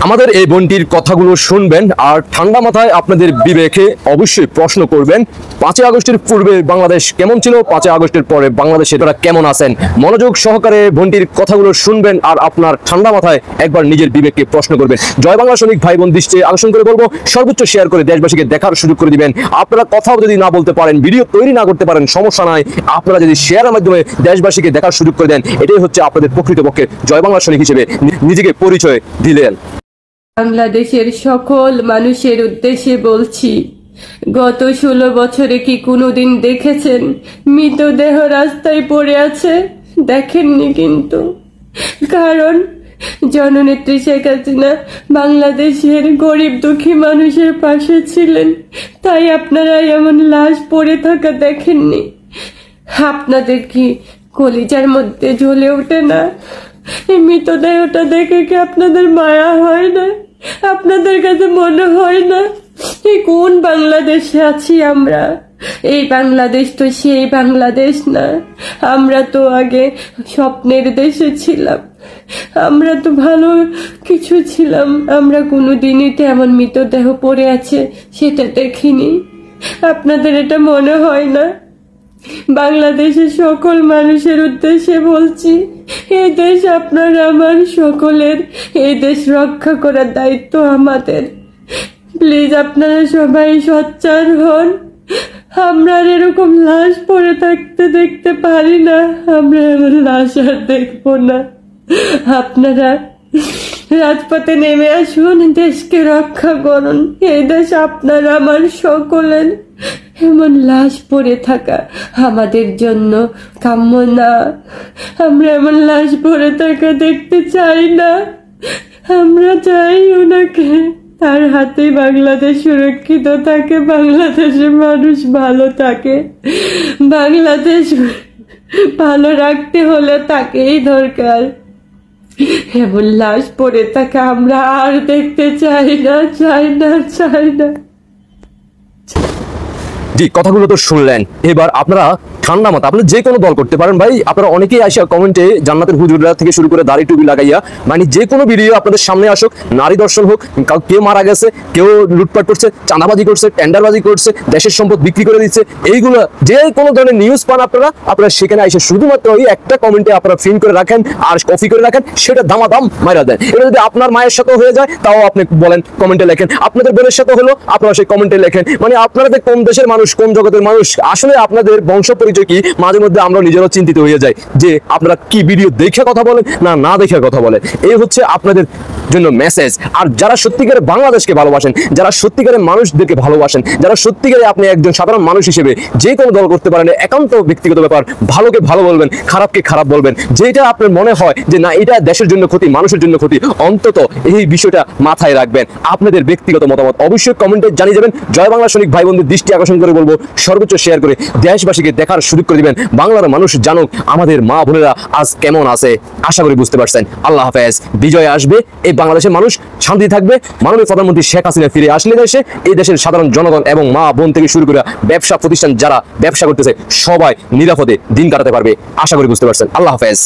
আমাদের এই বোনটির কথাগুলো শুনবেন আর ঠান্ডা মাথায় আপনাদের বিবেকে অবশ্যই প্রশ্ন করবেন, 5ই আগস্টের পূর্বে বাংলাদেশ কেমন ছিল, 5ই আগস্টের পরে বাংলাদেশে তারা কেমন আছেন। মনোযোগ সহকারে বোনটির কথাগুলো শুনবেন আর আপনার ঠান্ডা মাথায় একবার নিজের বিবেককে প্রশ্ন করবেন। জয় বাংলা সৈনিক ভাই বোন দৃষ্টি আকর্ষণ করে বলবো, সর্বোচ্চ শেয়ার করে দেশবাসীকে দেখার সুযোগ করে দিবেন। আপনারা কথাও যদি না বলতে পারেন, ভিডিও তৈরি না করতে পারেন, সমস্যা নাই, আপনারা যদি শেয়ারের মাধ্যমে দেশবাসীকে দেখার সুযোগ করে দেন, এটাই হচ্ছে আপনাদের প্রকৃতপক্ষে জয় বাংলা সৈনিক হিসেবে নিজেকে পরিচয় দিলেন। বাংলাদেশের সকল মানুষের উদ্দেশ্যে বলছি, গত 16 বছরে কি কোনোদিন দেখেছেন মৃতদেহ রাস্তায় পড়ে আছে? দেখেননি কিন্তু। কারণ জননেত্রী শেখ হাসিনা বাংলাদেশের গরিব দুঃখী মানুষের পাশে ছিলেন, তাই আপনারা এমন লাশ পড়ে থাকা দেখেননি। আপনাদের কি কলিজার মধ্যে জ্বলে ওঠে না? এই মৃতদেহটা দেখে কি আপনাদের মায়া হয় না? আপনাদের কাছে মনে হয় না এই কোন বাংলাদেশে আছি আমরা? এই বাংলাদেশ তো সেই বাংলাদেশ না। আমরা তো আগে স্বপ্নের দেশে ছিলাম, আমরা তো ভালো কিছু ছিলাম। আমরা কোনোদিনই তো এমন মৃতদেহ পড়ে আছে সেটা দেখিনি। আপনাদের এটা মনে হয় না? বাংলাদেশের সকল মানুষের উদ্দেশ্যে বলছি, এই দেশ আপনার আমার সকলের, এই দেশ রক্ষা করার দায়িত্ব আমাদের। প্লিজ আপনারা সবাই সোচ্চার হন। আমরা আর এরকম লাশ পড়ে থাকতে দেখতে পারি না, আমরা এমন লাশ আর দেখবো না। আপনারা রাজপথে নেমে আসুন, দেশকে রক্ষা করুন। এই দেশ আপনার আমার সকলের। এমন লাশ পড়ে থাকা আমাদের জন্য কাম্য না। আমরা এমন লাশ পড়ে থাকা দেখতে চাই না। আমরা চাই ওনাকে, তার হাতে বাংলাদেশ সুরক্ষিত থাকে, বাংলাদেশের মানুষ ভালো থাকে। বাংলাদেশ ভালো রাখতে হলে তাকেই দরকার। এমন লাশ পড়ে থাকা আমরা আর দেখতে চাই না, চাই না, চাই না। জি, কথাগুলো তো শুনলেন। এবার আপনারা ঠান্ডা মাথা, আপনারা যে কোনো দল করতে পারেন ভাই। আপনারা অনেকেই আসা কমেন্টে জান্নাতের হুজুররা থেকে শুরু করে দাড়ি টুপি লাগাইয়া, মানে যে কোনো ভিডিও আপনাদের সামনে আসুক, নারী দর্শন হোক, কেউ মারা গেছে, কেউ লুটপাট করছে, চাঁদাবাজি করছে, টেন্ডারবাজি করছে, দেশের সম্পদ বিক্রি করে দিচ্ছে, এইগুলো যে কোনো ধরনের নিউজ পান আপনারা সেখানে এসে শুধুমাত্র ওই একটা কমেন্টে আপনারা ফিন করে রাখেন আর কপি করে রাখেন, সেটা দামাদাম মাইরা দেন। এটা যদি আপনার মায়ের সাথে হয়ে যায় তাও আপনি বলেন, কমেন্টে লেখেন। আপনাদের বোনের সাথে হলো, আপনারা সেই কমেন্টে লেখেন। মানে আপনারা কোন দেশের মানুষ, কোন জগতের মানুষ, আসলে আপনাদের বংশ পরিচয় কি মাঝে মধ্যে আমরা নিজেরাও চিন্তিত হয়ে যাই যে আপনারা কি ভিডিও দেখে কথা বলেন না দেখে কথা বলেন। এই হচ্ছে আপনাদের জন্য মেসেজ। আর যারা সত্যিকারে বাংলাদেশকে ভালোবাসেন, যারা সত্যিকারে মানুষদেরকে ভালোবাসেন, যারা সত্যিকারে আপনি একজন সাধারণ মানুষ হিসেবে যে কোনো দল করতে পারেন, একান্ত ব্যক্তিগত ব্যাপার, ভালোকে ভালো বলবেন, খারাপকে খারাপ বলবেন। যেটা আপনার মনে হয় যে না এটা দেশের জন্য ক্ষতি, মানুষের জন্য ক্ষতি, অন্তত এই বিষয়টা মাথায় রাখবেন। আপনাদের ব্যক্তিগত মতামত অবশ্যই কমেন্টে জানিয়ে যাবেন। জয় বাংলা সৈনিক ভাই বোনদের দৃষ্টি আকর্ষণ করে বলবো, সর্বোচ্চ শেয়ার করে দেশবাসীকে দেখার সুযোগ করে দিবেন। বাংলার মানুষ জানুক আমাদের মা বোনেরা আজ কেমন আছে। আশা করি বুঝতে পারছেন। আল্লাহ হাফেজ। বিজয় আসবে, এই বাংলাদেশের মানুষ শান্তি থাকবে। মাননীয় প্রধানমন্ত্রী শেখ হাসিনা ফিরে আসলে দেশে এই দেশের সাধারণ জনগণ এবং মা বোন থেকে শুরু করে ব্যবসা প্রতিষ্ঠান যারা ব্যবসা করতেছে সবাই নিরাপদে দিন কাটাতে পারবে। আশা করি বুঝতে পারছেন। আল্লাহ হাফেজ।